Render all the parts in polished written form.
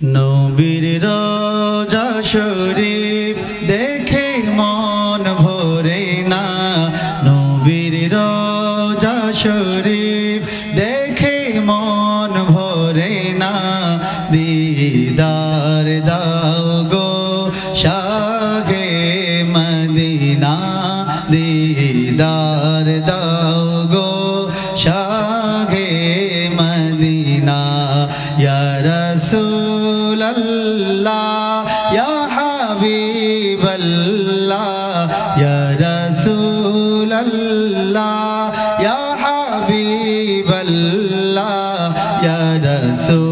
নবীর রওজা শরীফ দেখে মন ভরে না, নবীর রওজা শরীফ দেখে মন ভরে না। দিদার দাও গো শাহে মদিনা, দিদার দাও গো শাহে মদিনা। ইয়া রাসূলাল্লাহ ইয়া হাবিবাল্লাহ, ইয়া রাসূলাল্লাহ ইয়া হাবিবাল্লাহ, ইয়া রাসূলাল্লাহ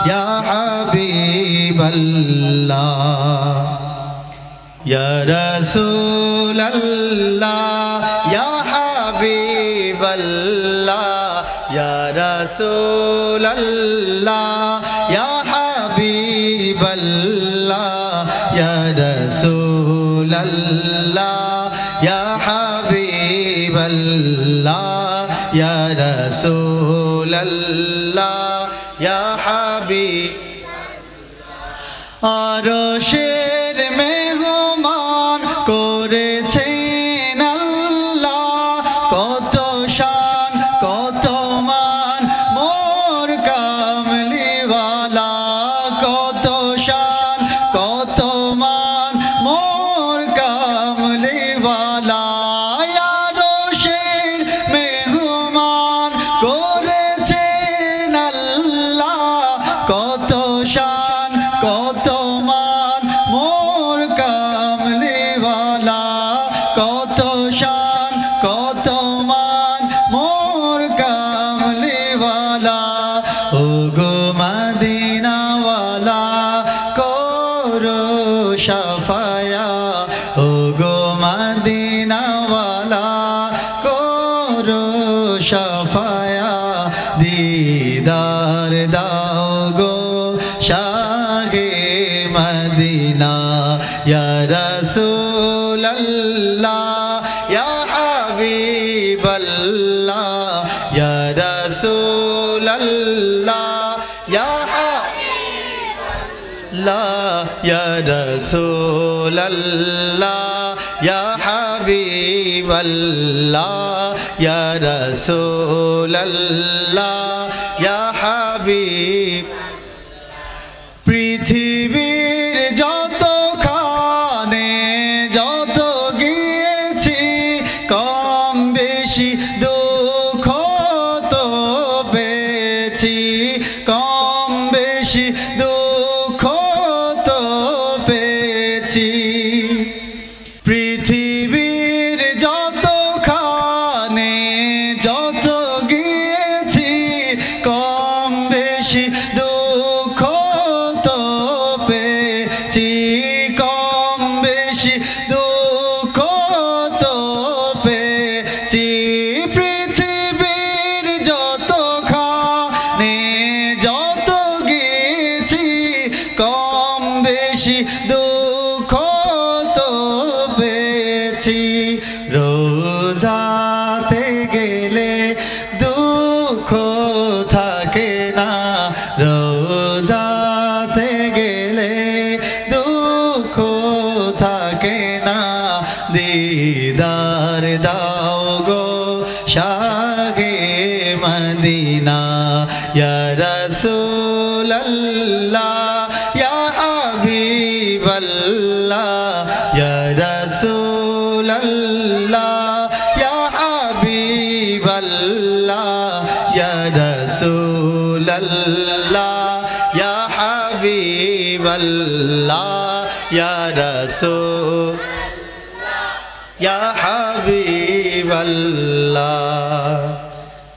ইয়া হাবিবাল্লাহ, ইয়া রাসূলাল্লাহ ইয়া হাবিবাল্লাহ, ইয়া রাসূলাল্লাহ ইয়া হাবিবাল্লাহ, ইয়া রাসূলাল্লাহ ইয়া হাবিবাল্লাহ, ইয়া রাসূলাল্লাহ ইয়া হাবিবাল্লাহ। আরশের মেহমান করেছেন আল্লাহ, কত শান কত মান মোর কামলিওয়ালা, কত শান কত মান মোর কামলিওয়ালা। আরশের মেহমান করেছেন আল্লাহ, কত শান কত মান মোর কামলিওয়ালা, কত শান কত মান মোর কামলিওয়ালা। ও গো মদিনাওয়ালা করো শাফায়া, ও গো মদিনাওয়ালা করো শাফায়া। দিদার দাও গো শাহে মদিনা, ইয়া রাসূলাল্লাহ ইয়া হাবিবাল্লাহ, ইয়া রাসূলাল্লাহ ইয়া হাবিবাল্লাহ, ইয়া রাসূলাল্লাহ ইয়া হাবিবাল্লাহ, ইয়া রাসূলাল্লাহ ইয়া হাবিব। পৃথিবীর যতখানে যত গিয়েছি, কম বেশি দুঃখ তো পেয়েছি, কম বেশি দুঃখ তো পেয়েছি। পৃথিবীর যতখানে যত গিয়েছি, কম বেশি দুঃখ তো পেয়েছি, কম বেশি দুঃখ তো পেয়েছি। পৃথিবীর যতখানে যত গিয়েছি, কম বেশি দুঃখ তো পেয়েছি। রোজাতে গেলে দুঃখ থাকে না, রোজাতে গেলে দুঃখ থাকে না। দিদার দাও গো শাহে মদিনা, ইয়া রাসূলাল্লাহ ইয়া হাবিবাল্লাহ, ইয়া রাসূলাল্লাহ ইয়া হাবিবাল্লাহ, ইয়া রাসূলাল্লাহ ইয়া হাবিবাল্লাহ, ইয়া রাসূলাল্লাহ ইয়া হাবিবাল্লাহ।